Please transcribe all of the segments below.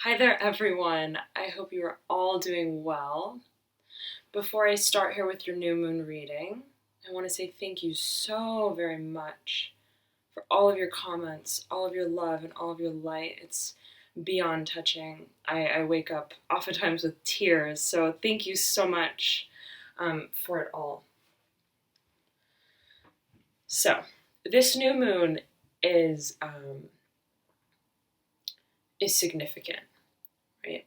Hi there, everyone. I hope you are all doing well. Before I start here with your new moon reading, I want to say thank you so very much for all of your comments, all of your love, and all of your light. It's beyond touching. I wake up oftentimes with tears, so thank you so much for it all. So, this new moon is significant, right?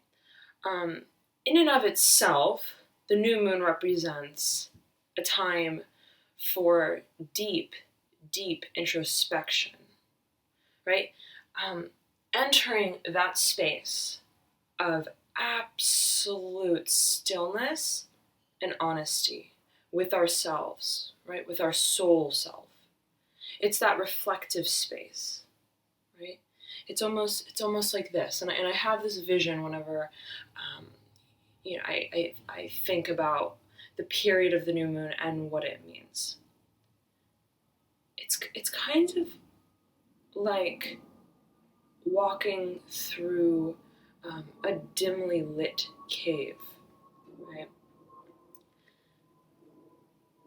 In and of itself, the new moon represents a time for deep, deep introspection, right? Entering that space of absolute stillness and honesty with ourselves, right? With our soul self. It's that reflective space, right? It's almost like this, and I have this vision whenever, I think about the period of the new moon and what it means. It's kind of like walking through a dimly lit cave, right?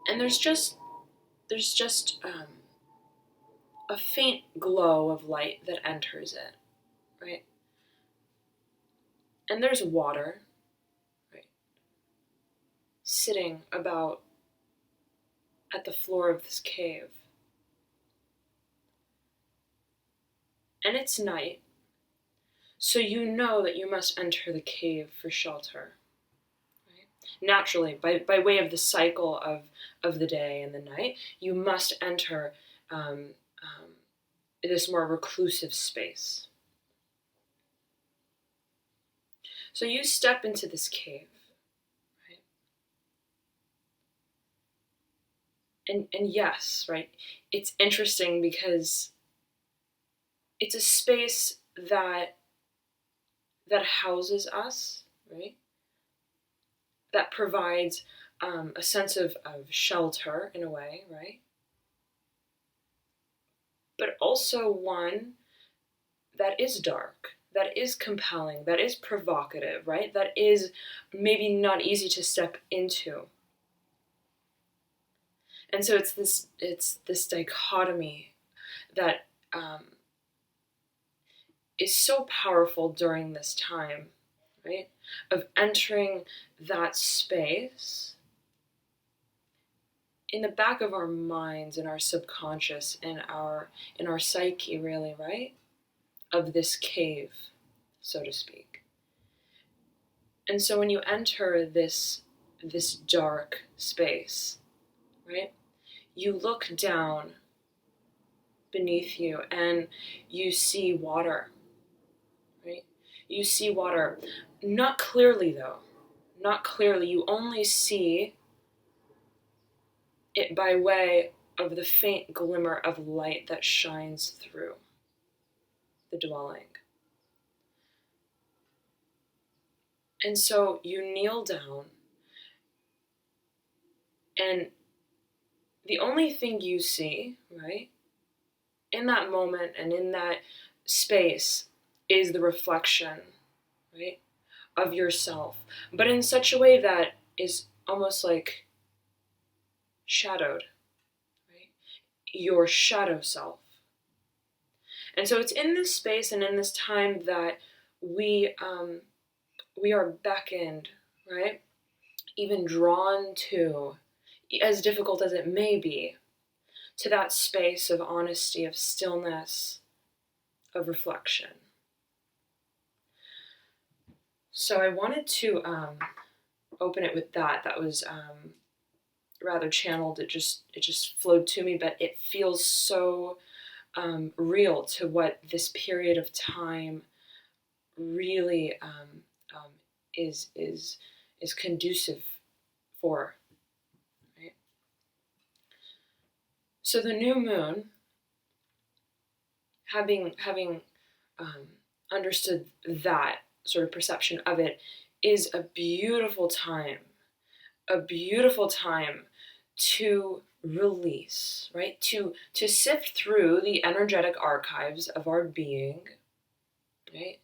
And there's just a faint glow of light that enters it, right? And there's water, right, sitting about at the floor of this cave. And it's night, so you know that you must enter the cave for shelter. Right? Naturally, by way of the cycle of the day and the night, you must enter this more reclusive space. So you step into this cave, right? And yes, right, it's interesting because it's a space that houses us, right? That provides a sense of shelter in a way, right? But also one that is dark, that is compelling, that is provocative, right? That is maybe not easy to step into. And so it's this dichotomy that is so powerful during this time, right? Of entering that space in the back of our minds, in our subconscious, in our psyche, really, right? Of this cave, so to speak. And so when you enter this dark space, right? You look down beneath you and you see water, right? You see water, not clearly though, not clearly. You only see it by way of the faint glimmer of light that shines through the dwelling. And so you kneel down, and the only thing you see, right, in that moment and in that space is the reflection, right, of yourself, but in such a way that is almost like shadowed, right? Your shadow self. And so it's in this space and in this time that we are beckoned, right? Even drawn to, as difficult as it may be, to that space of honesty, of stillness, of reflection. So I wanted to open it with that. That was rather channeled. It just flowed to me, but it feels so real to what this period of time really is conducive for. Right? So the new moon, having understood that sort of perception of it, is a beautiful time to release, right? To sift through the energetic archives of our being, right?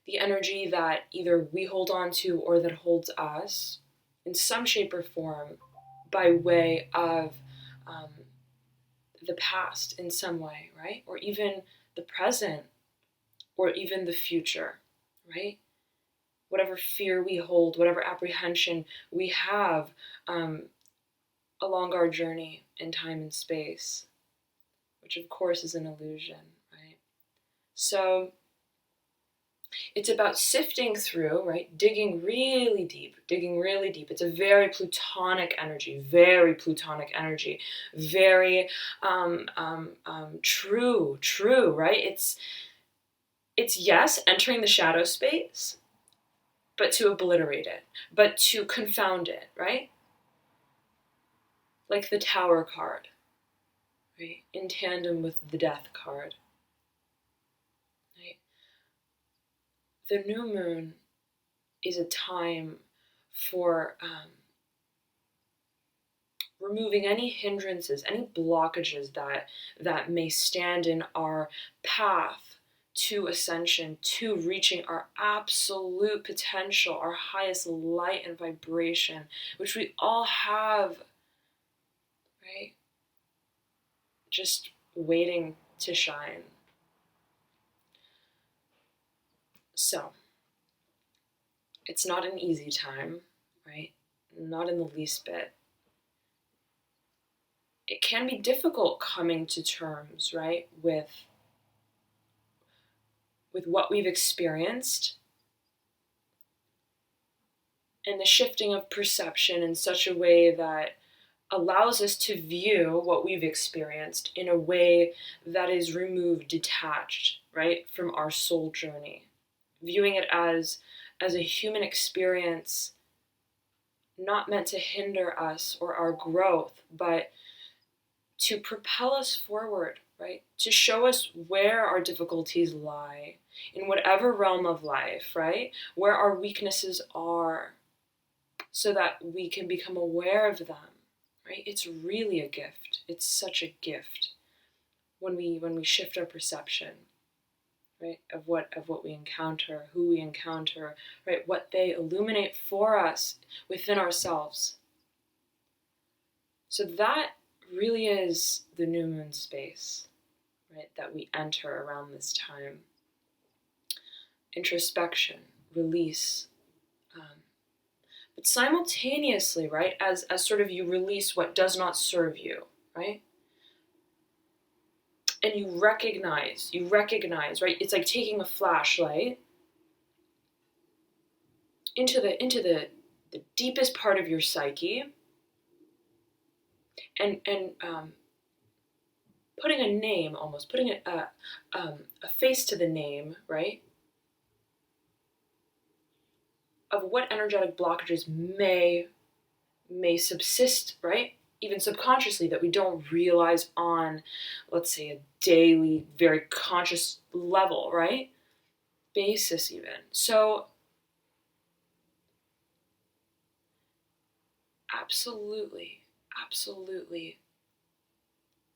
the energy that either we hold on to or that holds us in some shape or form by way of the past in some way, right? Or even the present, or even the future, right? Whatever fear we hold, whatever apprehension we have along our journey in time and space, which of course is an illusion, right? So it's about sifting through, right? Digging really deep, digging really deep. It's a very Plutonic energy, very Plutonic energy, very true, right? It's yes, entering the shadow space, but to obliterate it, but to confound it, right? Like the Tower card, right? In tandem with the Death card, right? The new moon is a time for removing any hindrances, any blockages that may stand in our path to ascension, to reaching our absolute potential, our highest light and vibration, which we all have, right? Just waiting to shine. So, it's not an easy time, right? Not in the least bit. It can be difficult coming to terms, right, with what we've experienced and the shifting of perception in such a way that allows us to view what we've experienced in a way that is removed, detached, right, from our soul journey. Viewing it as a human experience not meant to hinder us or our growth, but to propel us forward, right? To show us where our difficulties lie in whatever realm of life, right? Where our weaknesses are, so that we can become aware of them, right? It's really a gift. It's such a gift when we shift our perception, right? Of what we encounter, who we encounter, right? What they illuminate for us within ourselves. So that really is the new moon space, right, that we enter around this time. Introspection, release, but simultaneously, right, as sort of you release what does not serve you, right, and you recognize, right, it's like taking a flashlight into the deepest part of your psyche, and putting a name, almost putting a face to the name, right, of what energetic blockages may subsist, right? Even subconsciously, that we don't realize on, let's say, a daily, very conscious level, right? Basis, even. So, absolutely, absolutely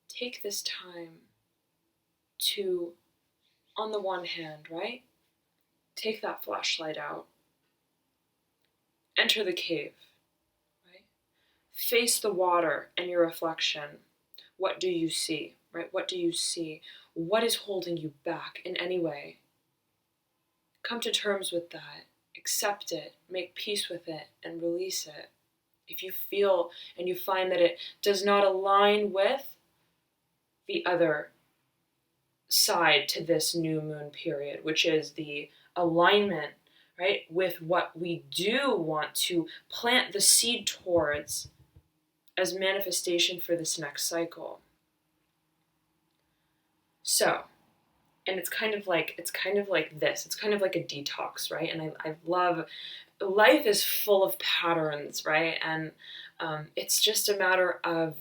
take this time to, on the one hand, right? Take that flashlight out, enter the cave, right? Face the water and your reflection. What do you see, right? What do you see? What is holding you back in any way? Come to terms with that, accept it, make peace with it, and release it. If you feel and you find that it does not align with the other side to this new moon period, which is the alignment, right, with what we do want to plant the seed towards as manifestation for this next cycle. So, and it's kind of like this. It's kind of like a detox, right? And I love, life is full of patterns, right? And it's just a matter of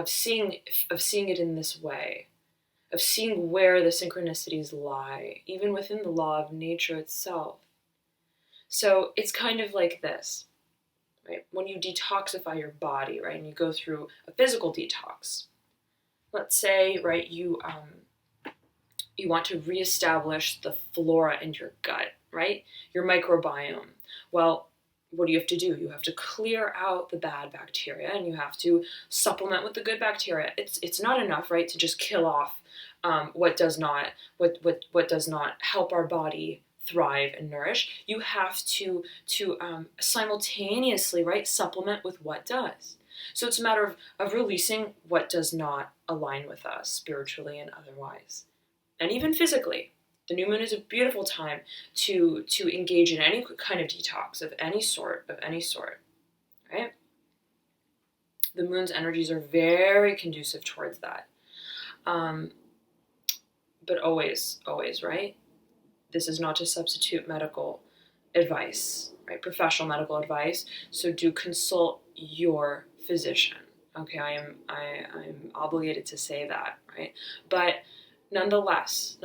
seeing it in this way, of seeing where the synchronicities lie, even within the law of nature itself. So it's kind of like this, right? When you detoxify your body, right, and you go through a physical detox. Let's say, right, you You want to reestablish the flora in your gut, right? Your microbiome. Well, what do you have to do? You have to clear out the bad bacteria, and you have to supplement with the good bacteria. It's not enough, right, to just kill off what does not help our body thrive and nourish. You have to simultaneously, right, supplement with what does. So it's a matter of releasing what does not align with us spiritually and otherwise, and even physically. The new moon is a beautiful time to engage in any kind of detox of any sort, right? The moon's energies are very conducive towards that. But always, right? This is not to substitute medical advice, right? Professional medical advice. So do consult your physician. Okay, I'm obligated to say that, right? But nonetheless,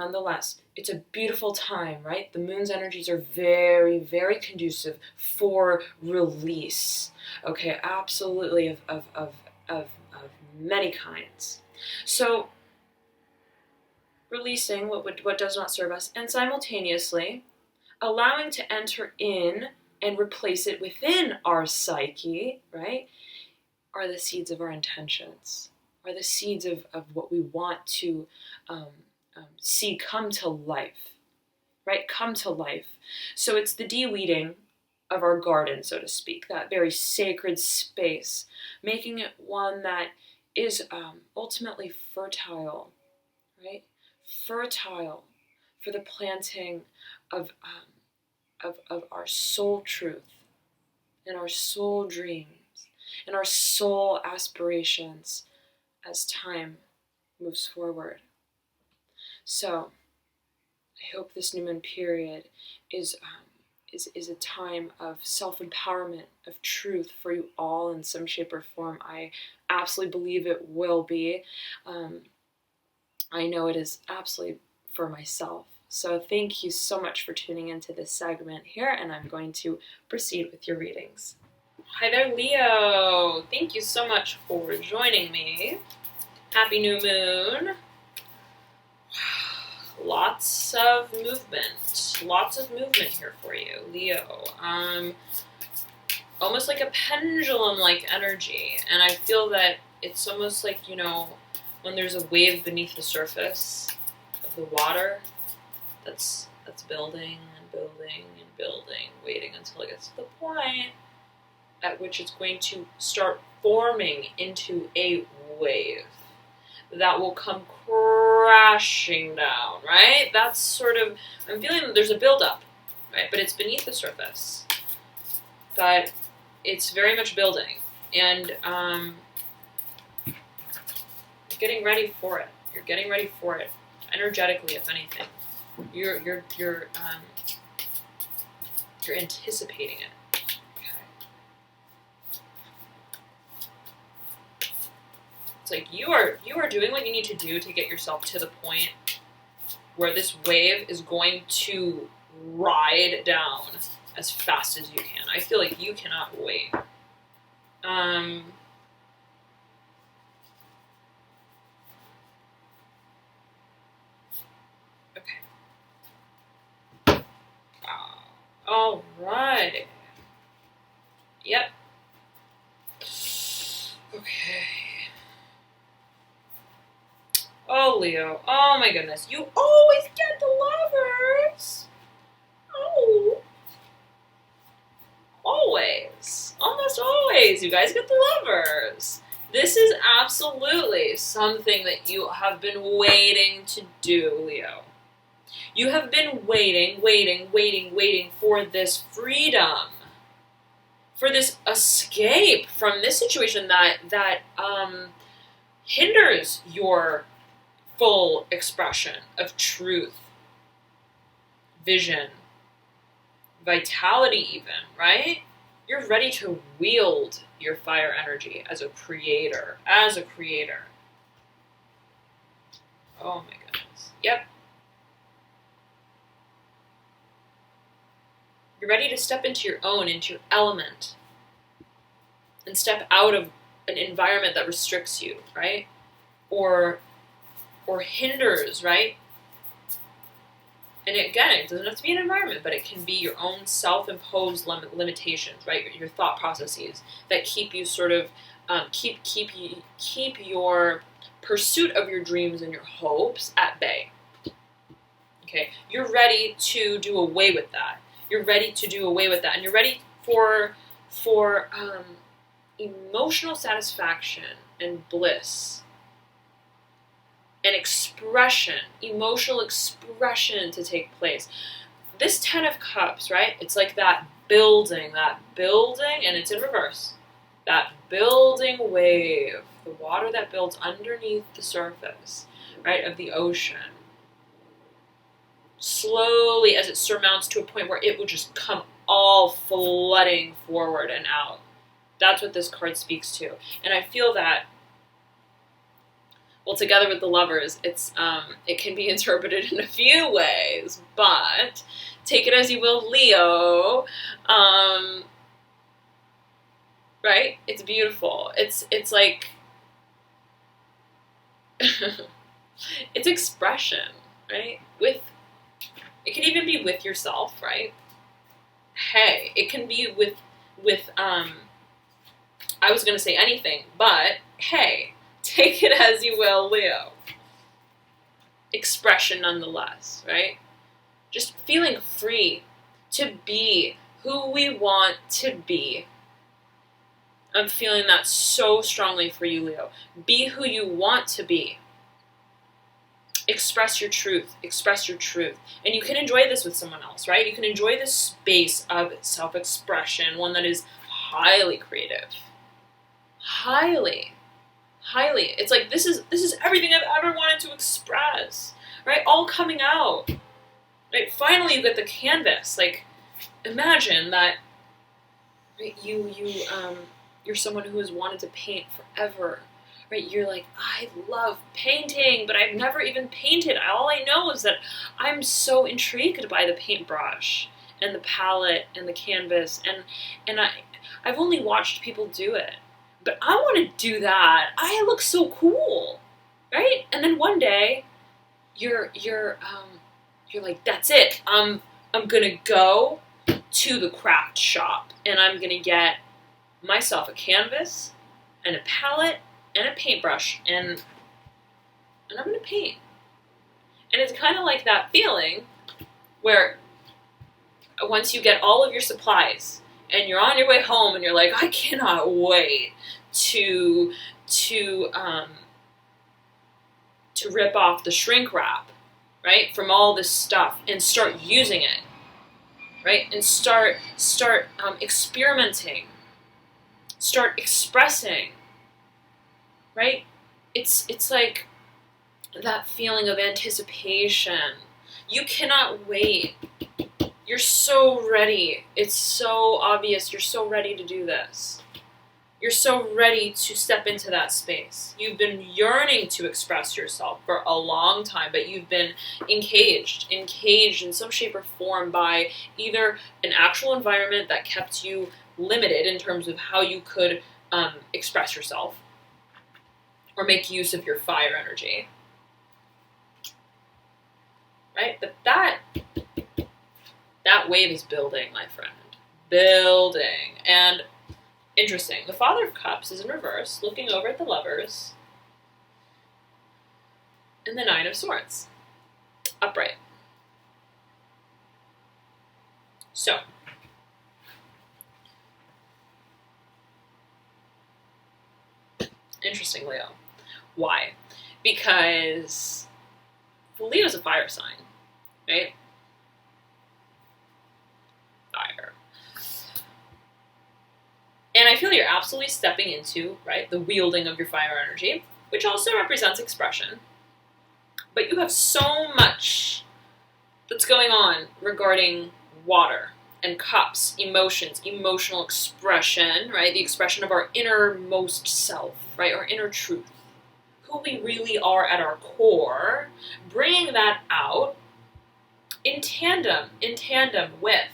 it's a beautiful time, right? The moon's energies are very, very conducive for release. Okay, absolutely, of many kinds. So releasing what does not serve us, and simultaneously allowing to enter in and replace it within our psyche, right, are the seeds of our intentions, are the seeds of what we want to see come to life, right? Come to life. So it's the de-weeding of our garden, so to speak, that very sacred space, making it one that is ultimately fertile, right? Fertile for the planting of our soul truth and our soul dreams and our soul aspirations as time moves forward. So I hope this new moon period is a time of self-empowerment, of truth for you all in some shape or form. I absolutely believe it will be. I know it is absolutely for myself. So thank you so much for tuning into this segment here, and I'm going to proceed with your readings. Hi there, Leo. Thank you so much for joining me. Happy new moon. Lots of movement here for you, Leo. Almost like a pendulum-like energy, and I feel that it's almost like, when there's a wave beneath the surface of the water that's building and building and building, waiting until it gets to the point at which it's going to start forming into a wave that will come crashing down, right? That's sort of, I'm feeling that there's a buildup, right? But it's beneath the surface. But it's very much building. And you're getting ready for it. You're getting ready for it. Energetically, if anything. You're anticipating it. Like you are doing what you need to do to get yourself to the point where this wave is going to ride down as fast as you can. I feel like you cannot wait. Okay. All right. Yep. Okay. Oh, Leo. Oh, my goodness. You always get the lovers. Oh. Always. Almost always. You guys get the lovers. This is absolutely something that you have been waiting to do, Leo. You have been waiting for this freedom. For this escape from this situation that hinders your full expression of truth, vision, vitality even, right? You're ready to wield your fire energy as a creator. Oh my goodness. Yep. You're ready to step into your element, and step out of an environment that restricts you, right? Or hinders, right? And again, it doesn't have to be an environment, but it can be your own self-imposed limitations, right? Your thought processes that keep you sort of keep your pursuit of your dreams and your hopes at bay. Okay, you're ready to do away with that. You're ready to do away with that, and you're ready for emotional satisfaction and bliss and expression, emotional expression to take place. This 10 of Cups, right? It's like that building, and it's in reverse. That building wave, the water that builds underneath the surface, right, of the ocean. Slowly, as it surmounts to a point where it will just come all flooding forward and out. That's what this card speaks to. And I feel that, well, together with the Lovers, it can be interpreted in a few ways, but take it as you will, Leo. Right? It's beautiful. It's like it's expression, right? It can even be with yourself, right? Hey, it can be with I was going to say anything, but hey, take it as you will, Leo. Expression nonetheless, right? Just feeling free to be who we want to be. I'm feeling that so strongly for you, Leo. Be who you want to be. Express your truth. Express your truth. And you can enjoy this with someone else, right? You can enjoy this space of self-expression, one that is highly creative. Highly. It's like this is everything I've ever wanted to express, right? All coming out. Right? Finally you get the canvas. Like, imagine that, right, you're someone who has wanted to paint forever. Right? You're like, I love painting, but I've never even painted. All I know is that I'm so intrigued by the paintbrush and the palette and the canvas, and I've only watched people do it. But I want to do that. I look so cool, right? And then one day, you're like, that's it. I'm gonna go to the craft shop and I'm gonna get myself a canvas and a palette and a paintbrush and I'm gonna paint. And it's kind of like that feeling where once you get all of your supplies and you're on your way home and you're like, I cannot wait to rip off the shrink wrap, right, from all this stuff and start using it, right, and start experimenting, start expressing, right? It's like that feeling of anticipation. You cannot wait. You're so ready. It's so obvious. You're so ready to do this. You're so ready to step into that space. You've been yearning to express yourself for a long time, but you've been encaged in some shape or form by either an actual environment that kept you limited in terms of how you could express yourself or make use of your fire energy. Right? But that wave is building, my friend. Building. And interesting. The Father of Cups is in reverse, looking over at the Lovers. And the Nine of Swords. Upright. So. Interesting, Leo. Why? Because Leo's a fire sign, right? Fire. And I feel you're absolutely stepping into, right, the wielding of your fire energy, which also represents expression. But you have so much that's going on regarding water and cups, emotions, emotional expression, right? The expression of our innermost self, right? Our inner truth. Who we really are at our core, bringing that out in tandem with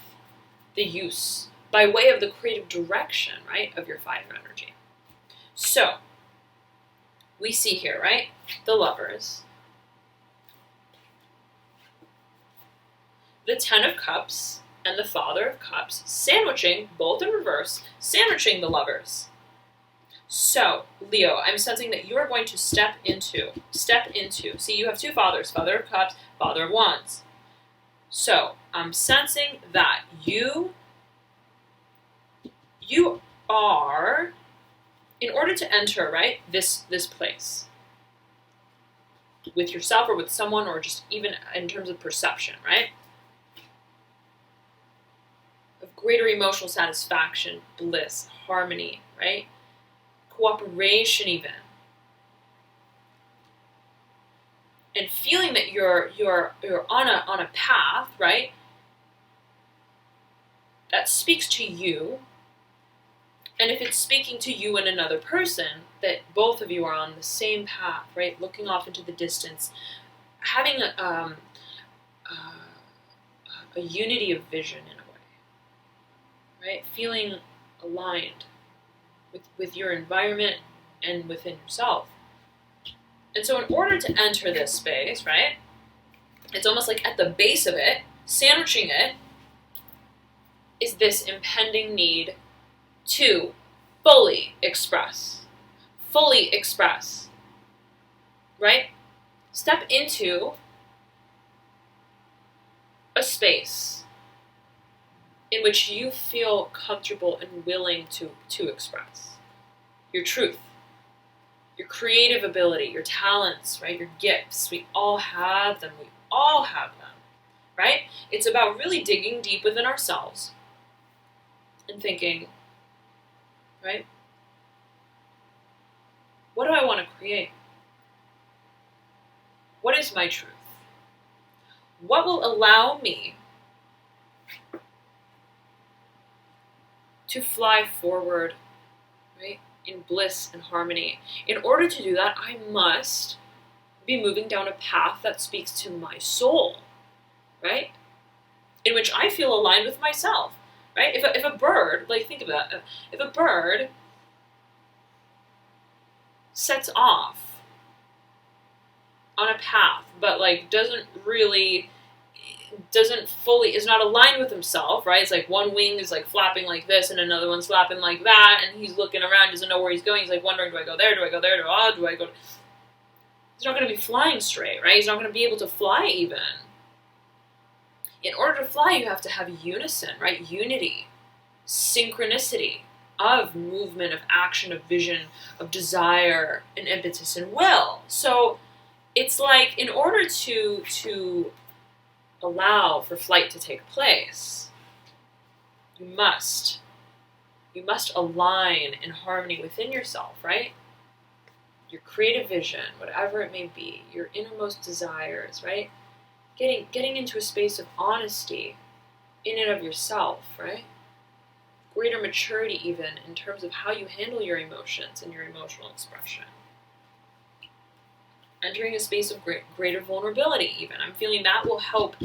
the use by way of the creative direction, right, of your fire energy. So, we see here, right, the Lovers. the Ten of Cups and the Father of Cups, sandwiching, both in reverse, sandwiching the lovers. So, Leo, I'm sensing that you are going to step into, see, you have two fathers, Father of Cups, Father of Wands. So, I'm sensing that you are, in order to enter, right, this place, with yourself or with someone, or just even in terms of perception, right, of greater emotional satisfaction, bliss, harmony, right, cooperation even, and feeling that you're on a path, right, that speaks to you. And if it's speaking to you and another person, that both of you are on the same path, right, looking off into the distance, having a unity of vision in a way, right, feeling aligned with your environment and within yourself. And so in order to enter this space, right, it's almost like at the base of it, sandwiching it, is this impending need to fully express, right? Step into a space in which you feel comfortable and willing to express your truth, your creative ability, your talents, right? Your gifts. We all have them. Right? It's about really digging deep within ourselves and thinking, right? What do I want to create? What is my truth? What will allow me to fly forward, right, in bliss and harmony? In order to do that, I must be moving down a path that speaks to my soul, right? In which I feel aligned with myself, right? If a bird, like think about it, if a bird sets off on a path, but like is not aligned with himself, right? It's like one wing is like flapping like this and another one's flapping like that, and he's looking around, doesn't know where he's going. He's like wondering, do I go there? Do I go there? Do I go? He's not going to be flying straight, right? He's not going to be able to fly even. In order to fly, you have to have unison, right? Unity, synchronicity of movement, of action, of vision, of desire, and impetus and will. So it's like in order to allow for flight to take place, you must align in harmony within yourself, right? Your creative vision, whatever it may be, your innermost desires, right? Getting into a space of honesty in and of yourself, right? Greater maturity even in terms of how you handle your emotions and your emotional expression. Entering a space of greater vulnerability even. I'm feeling that will help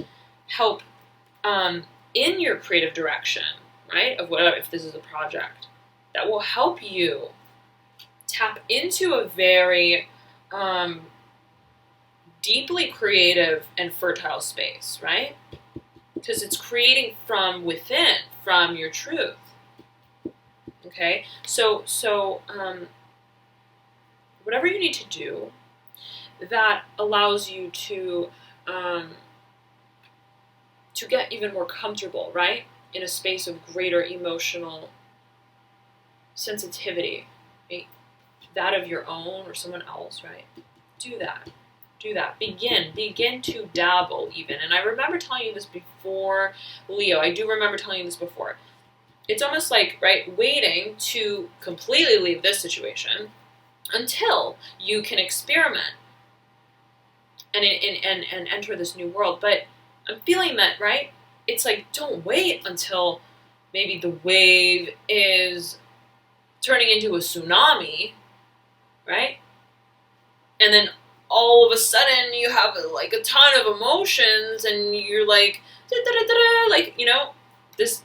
in your creative direction, right? Of whatever, if this is a project, that will help you tap into a very deeply creative and fertile space, right? Because it's creating from within, from your truth. Okay, so whatever you need to do that allows you to get even more comfortable, right, in a space of greater emotional sensitivity, right? That of your own or someone else, right? Do that. Begin to dabble even. And I remember telling you this before, Leo. I do remember telling you this before. It's almost like, right, waiting to completely leave this situation until you can experiment and enter this new world. But I'm feeling that, right, it's like, don't wait until maybe the wave is turning into a tsunami, right? And then all of a sudden you have like a ton of emotions and you're like, like, you know, this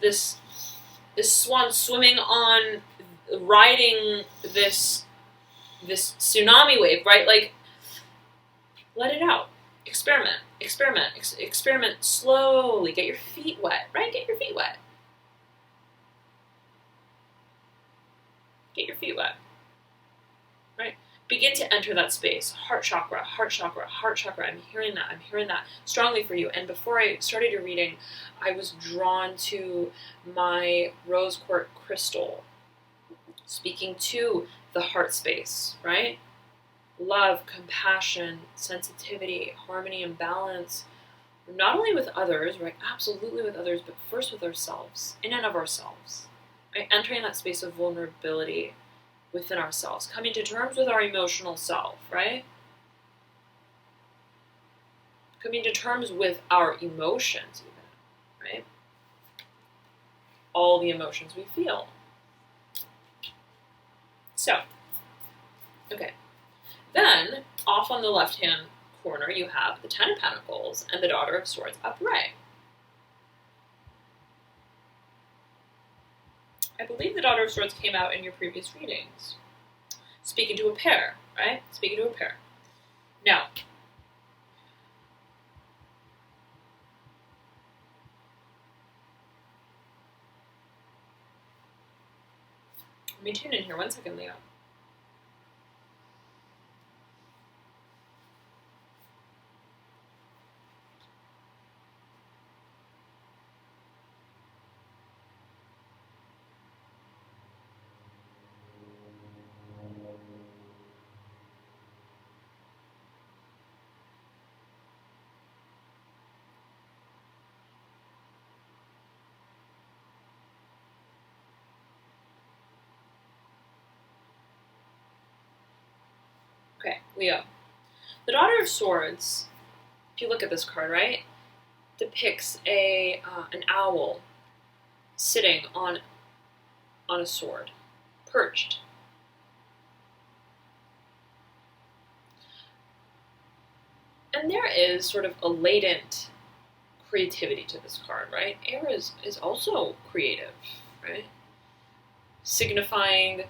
swan swimming on, riding this tsunami wave, right? Like, let it out. experiment slowly. Get your feet wet, right? Get your feet wet. Get your feet wet, right? Begin to enter that space. Heart chakra, heart chakra, heart chakra. I'm hearing that strongly for you. And before I started your reading, I was drawn to my rose quartz crystal, speaking to the heart space, right? Love, compassion, sensitivity, harmony, and balance, not only with others, right? Absolutely with others, but first with ourselves, in and of ourselves, right? Entering that space of vulnerability within ourselves, coming to terms with our emotional self, right? Coming to terms with our emotions, even, right? All the emotions we feel. So, okay. Then, off on the left-hand corner, you have the Ten of Pentacles and the Daughter of Swords upright. I believe the Daughter of Swords came out in your previous readings. Speaking to a pair, right? Speaking to a pair. Now, let me tune in here. 1 second, Leo. Okay, Leo. The Daughter of Swords, if you look at this card, right, depicts an owl sitting on a sword, perched. And there is sort of a latent creativity to this card, right? Air is also creative, right? Signifying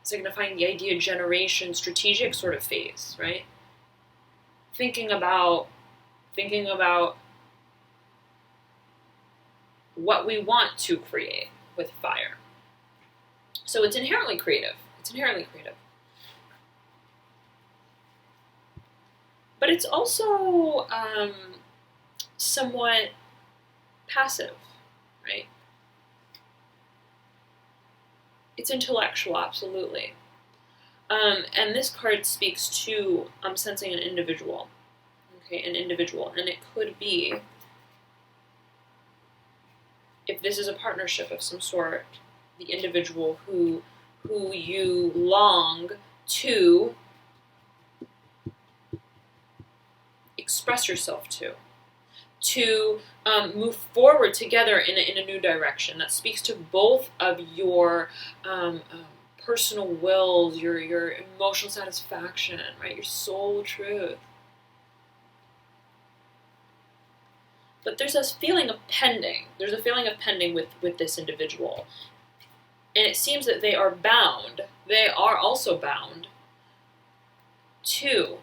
the idea generation, strategic sort of phase, right? Thinking about what we want to create with fire. So it's inherently creative. But it's also somewhat passive, right? It's intellectual, absolutely. And this card speaks to, I'm sensing an individual. Okay, an individual. And it could be, if this is a partnership of some sort, the individual who you long to express yourself to move forward together in a new direction. That speaks to both of your personal wills, your emotional satisfaction, right? Your soul truth. But there's this feeling of pending. There's a feeling of pending with this individual. And it seems that they are bound. They are also bound to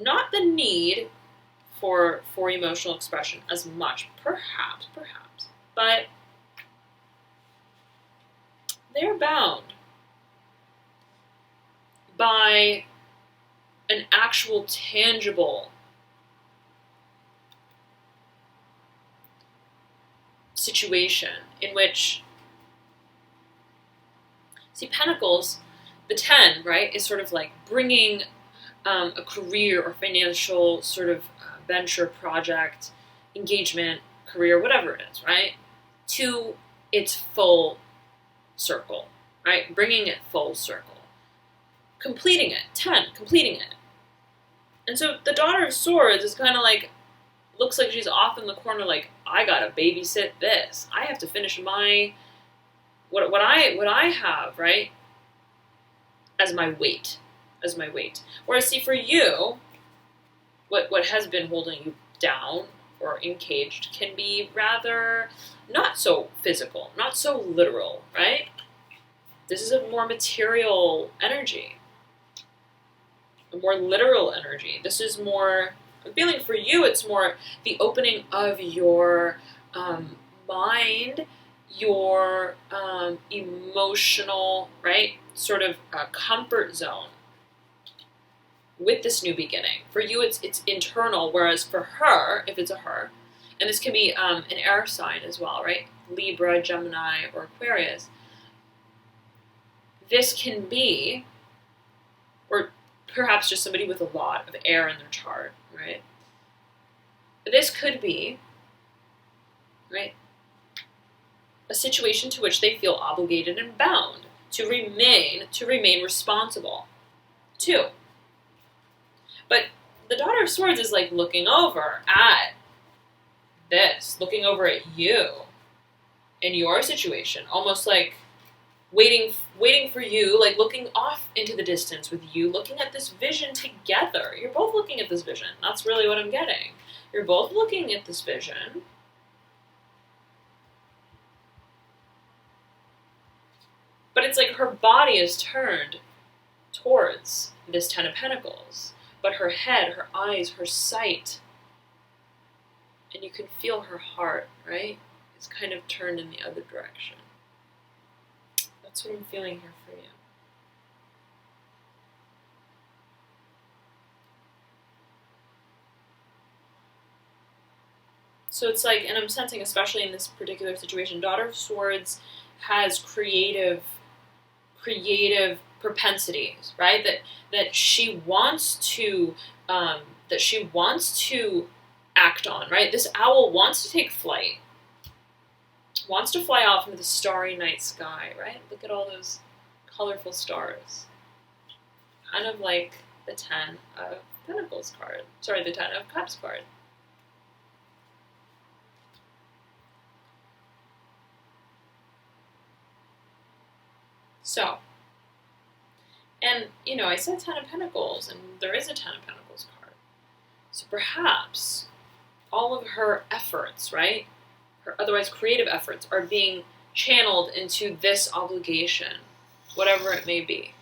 not the need for emotional expression as much, perhaps, but they're bound by an actual tangible situation in which, see, Pentacles, the 10, right, is sort of like bringing a career or financial sort of venture, project, engagement, career, whatever it is, right, to its full circle, right, bringing it full circle, completing it, 10, completing it. And so the Daughter of Swords is kind of like, looks like she's off in the corner like, I gotta babysit this. I have to finish my, what I have, right, as my weight. Whereas, see, for you, what has been holding you down or encaged can be rather not so physical, not so literal, right? This is a more material energy. a more literal energy. This is more, I'm feeling for you, it's more the opening of your mind, your emotional, right, sort of comfort zone with this new beginning. For you, it's internal, whereas for her, if it's a her, and this can be an air sign as well, right? Libra, Gemini, or Aquarius. This can be, or perhaps just somebody with a lot of air in their chart, right? This could be, right, a situation to which they feel obligated and bound to remain responsible to. But the Daughter of Swords is like looking over at this, looking over at you in your situation, almost like waiting for you, like looking off into the distance with you, looking at this vision together. You're both looking at this vision. That's really what I'm getting. You're both looking at this vision. But it's like her body is turned towards this Ten of Pentacles, but her head, her eyes, her sight, and you can feel her heart, right? It's kind of turned in the other direction. That's what I'm feeling here for you. So it's like, and I'm sensing, especially in this particular situation, Daughter of Swords has creative propensities, right? That she wants to act on, right? This owl wants to take flight, wants to fly off into the starry night sky, right? Look at all those colorful stars. Kind of like the Ten of Pentacles card. Sorry, the Ten of Cups card. So, and, you know, I said Ten of Pentacles, and there is a Ten of Pentacles card. So perhaps all of her efforts, right, her otherwise creative efforts, are being channeled into this obligation, whatever it may be,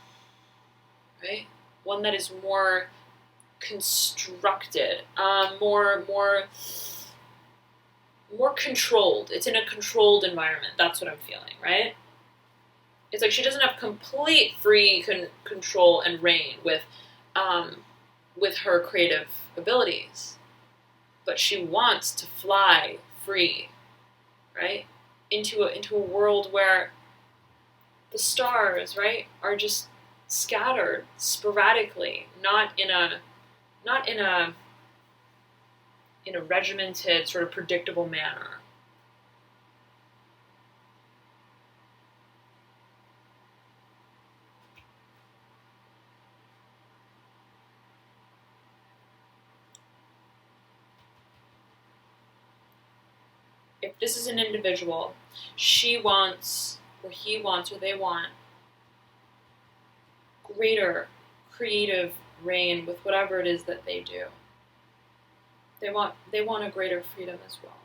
right? One that is more constructed, more controlled. It's in a controlled environment. That's what I'm feeling, right? It's like she doesn't have complete free control and reign with her creative abilities, but she wants to fly free, right, into a world where the stars, right, are just scattered sporadically, not in a regimented, sort of predictable manner. If this is an individual, she wants, or he wants, or they want greater creative reign with whatever it is that they do. They want a greater freedom as well.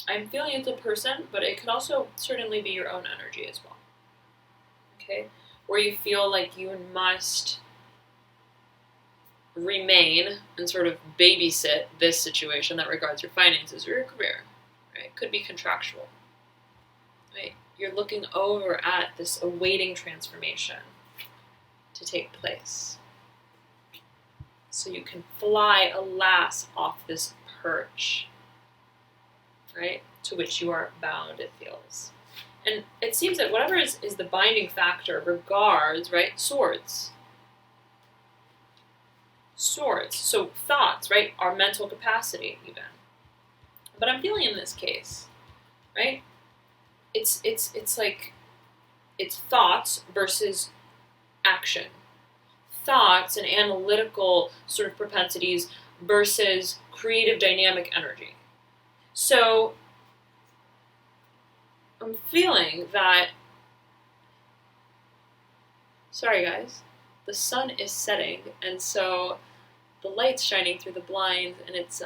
I'm feeling it's a person, but it could also certainly be your own energy as well. Okay? Where you feel like you must remain and sort of babysit this situation that regards your finances or your career, right? It could be contractual, right? You're looking over at this awaiting transformation to take place. So you can fly, alas, off this perch, right? To which you are bound, it feels. And it seems that whatever is the binding factor regards, right, swords. Swords, so thoughts, right, our mental capacity even. But I'm feeling in this case, right, it's like, it's thoughts versus action. Thoughts and analytical sort of propensities versus creative dynamic energy. So I'm feeling that, sorry guys, the sun is setting, and so the light's shining through the blinds, and it's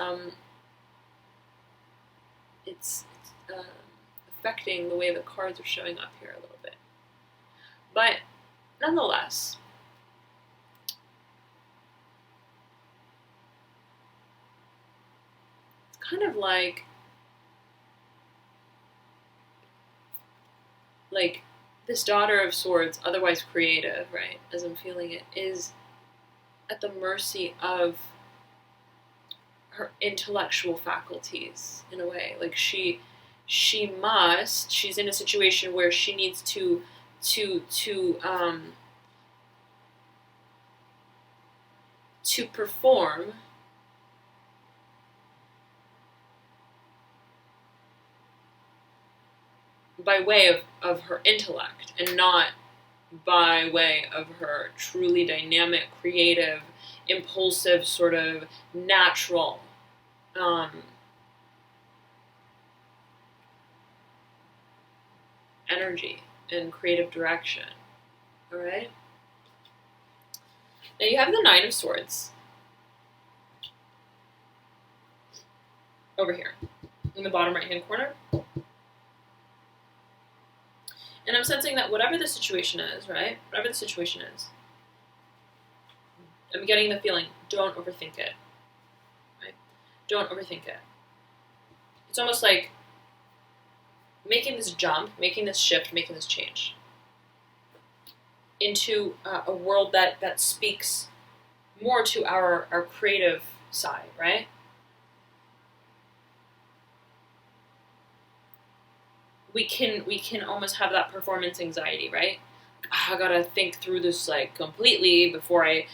affecting the way the cards are showing up here a little bit. But nonetheless, it's kind of like this Daughter of Swords, otherwise creative, right, as I'm feeling it, is at the mercy of her intellectual faculties in a way. Like she's in a situation where she needs to perform by way of her intellect and not by way of her truly dynamic, creative, impulsive, sort of natural energy and creative direction. All right? Now you have the Nine of Swords over here in the bottom right-hand corner. And I'm sensing that whatever the situation is, right? Whatever the situation is, I'm getting the feeling, don't overthink it. Right? Don't overthink it. It's almost like making this jump, making this shift, making this change into a world that speaks more to our creative side, right? We can almost have that performance anxiety, right? I gotta think through this like completely before I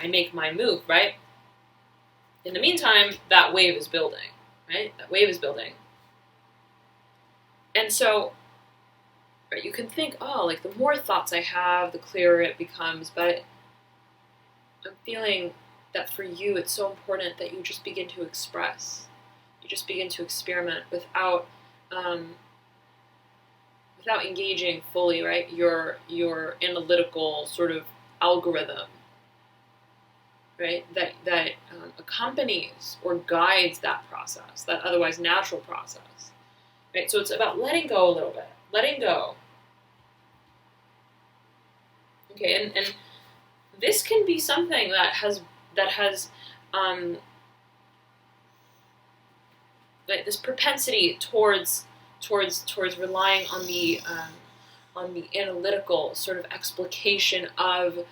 make my move, right? In the meantime, that wave is building, right? That wave is building. And so, right, you can think, oh, like the more thoughts I have, the clearer it becomes. But I'm feeling that for you, it's so important that you just begin to express. You just begin to experiment without engaging fully, right? Your analytical sort of algorithm, right? That accompanies or guides that process, that otherwise natural process, right? So it's about letting go a little bit, letting go. Okay, and this can be something that has like this propensity towards relying on the analytical sort of explication of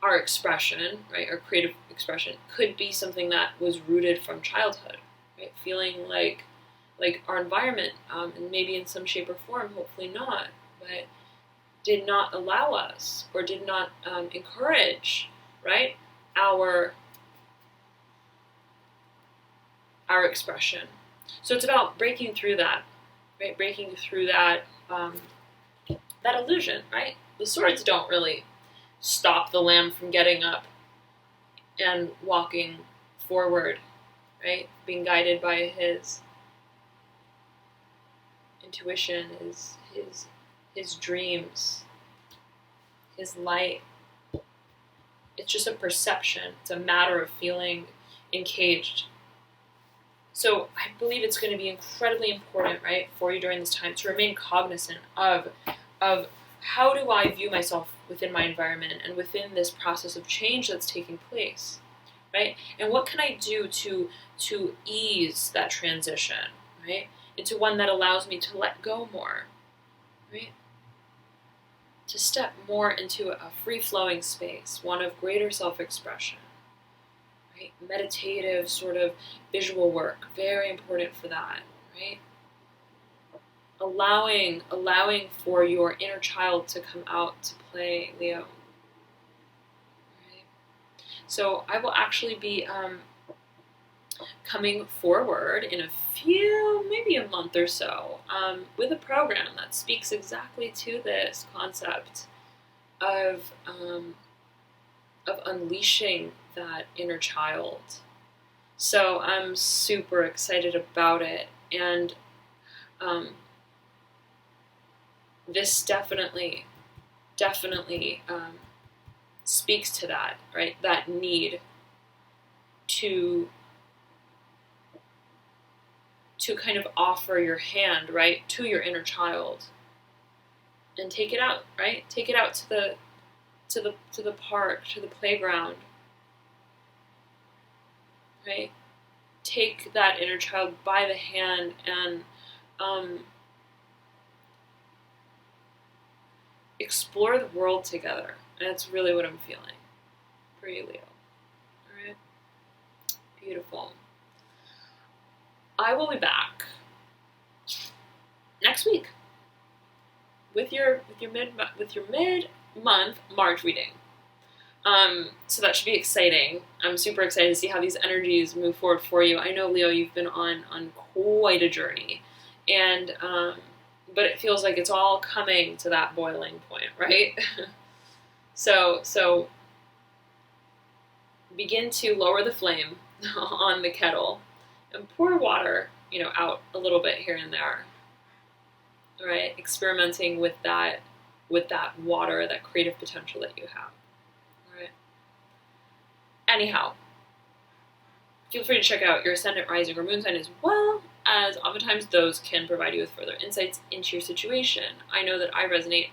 our expression, right? Our creative expression could be something that was rooted from childhood, right? Feeling like our environment, and maybe in some shape or form, hopefully not, but did not allow us or did not encourage, right, our expression. So it's about breaking through that, right? Breaking through that that illusion, right? The swords don't really stop the lamb from getting up and walking forward, right? Being guided by his intuition, his dreams, his light. It's just a perception. It's a matter of feeling encaged. So I believe it's going to be incredibly important, right, for you during this time to remain cognizant of how do I view myself within my environment and within this process of change that's taking place, right? And what can I do to ease that transition, right, into one that allows me to let go more, right? To step more into a free-flowing space, one of greater self-expression. Right? Meditative sort of visual work, very important for that, right? Allowing for your inner child to come out to play, Leo. Right? So I will actually be coming forward in a few, maybe a month or so, with a program that speaks exactly to this concept of unleashing that inner child. So I'm super excited about it, and this definitely speaks to that, right? That need to kind of offer your hand, right, to your inner child, and take it out, right? Take it out to the park, to the playground, right? Take that inner child by the hand and explore the world together. And that's really what I'm feeling for you, Leo. All right, beautiful. I will be back next week with your mid month March reading. So that should be exciting. I'm super excited to see how these energies move forward for you. I know, Leo, you've been on quite a journey, and but it feels like it's all coming to that boiling point, right? So begin to lower the flame on the kettle and pour water, out a little bit here and there. All right, experimenting with that water, that creative potential that you have. All right. Anyhow, feel free to check out your ascendant, rising, or moon sign as well, as oftentimes those can provide you with further insights into your situation. I know that I resonate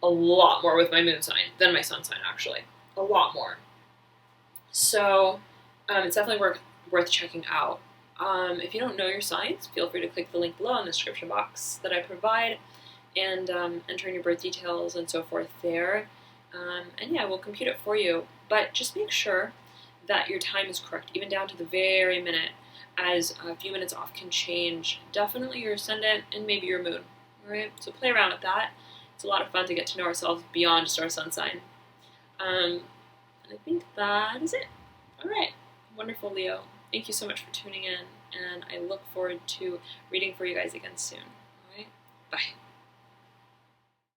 a lot more with my moon sign than my sun sign, actually. A lot more. So it's definitely worth checking out. If you don't know your signs, feel free to click the link below in the description box that I provide and enter in your birth details and so forth there. And yeah, we'll compute it for you. But just make sure that your time is correct, even down to the very minute, as a few minutes off can change definitely your ascendant and maybe your moon. All right, so play around with that. It's a lot of fun to get to know ourselves beyond just our sun sign. And I think that is it. All right, wonderful, Leo. Thank you so much for tuning in, and I look forward to reading for you guys again soon. All right, bye.